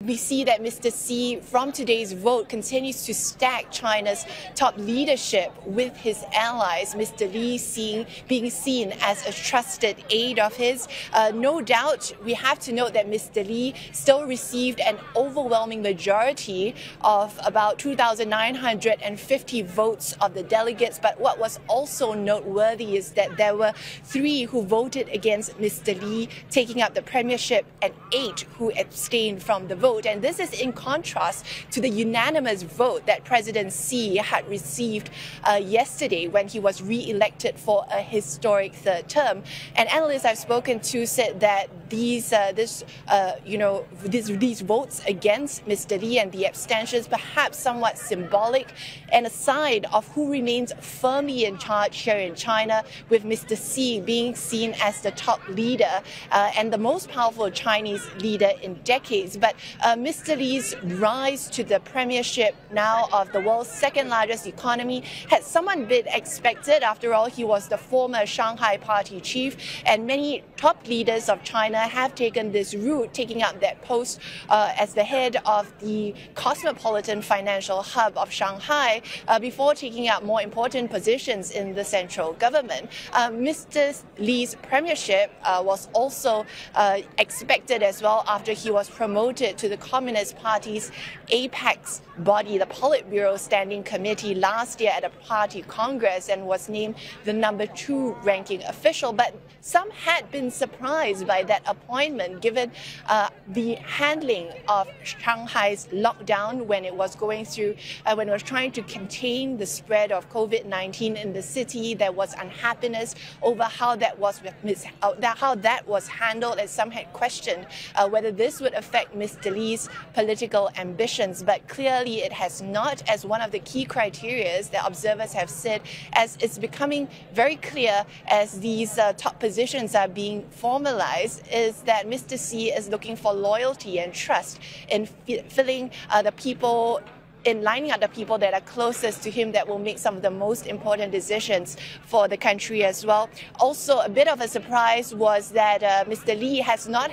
we see that Mr. Xi, from today's vote, continues to stack China's top leadership with his allies. Mr. Li Qiang being seen as a trusted aide of his. No doubt, we have to note that Mr. Li still received an overwhelming majority of about 2,950 votes of the delegates. But what was also noteworthy is that there were 3 who voted against Mr. Li taking up the premiership and 8 who abstained from the vote. And this is in contrast to the unanimous vote that President Xi had received yesterday when he was re-elected for a historic 3rd term. And analysts I've spoken to said that these votes against Mr. Li and the abstentions perhaps somewhat symbolic and a sign of who remains firmly in charge here in China, with Mr. Xi being seen as the top leader and the most powerful Chinese leader in decades. But Mr. Li's rise to the premiership now of the world's 2nd largest economy had somewhat been expected. After all, he was the former Shanghai party chief, and many top leaders of China have taken this route, taking up that post as the head of the cosmopolitan financial hub of Shanghai before taking up more important positions in the central government. Mr. Li's premiership was also expected as well after he was promoted to the Communist Party's apex body, the Politburo Standing Committee, last year at a party congress, and was named the number 2 ranking official. But some had been surprised by that appointment, given the handling of Shanghai's lockdown when it was going through, when it was trying to contain the spread of COVID-19 in the city. There was unhappiness over how that was handled, and some had questioned whether this would affect Mr. Li's political ambitions. But clearly it has not, as one of the key criteria that observers have said, as it's becoming very clear as these top positions are being formalized, is that Mr. Xi is looking for loyalty and trust in filling the people, in lining up the people that are closest to him, that will make some of the most important decisions for the country as well. Also, a bit of a surprise was that Mr. Li has not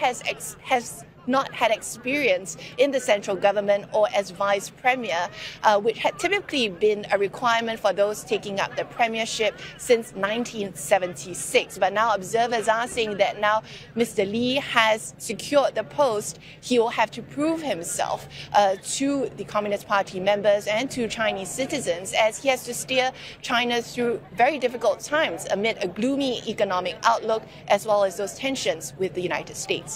had experience in the central government or as vice premier, which had typically been a requirement for those taking up the premiership since 1976. But now observers are saying that now Mr. Li has secured the post, he will have to prove himself to the Communist Party members and to Chinese citizens, as he has to steer China through very difficult times amid a gloomy economic outlook, as well as those tensions with the United States.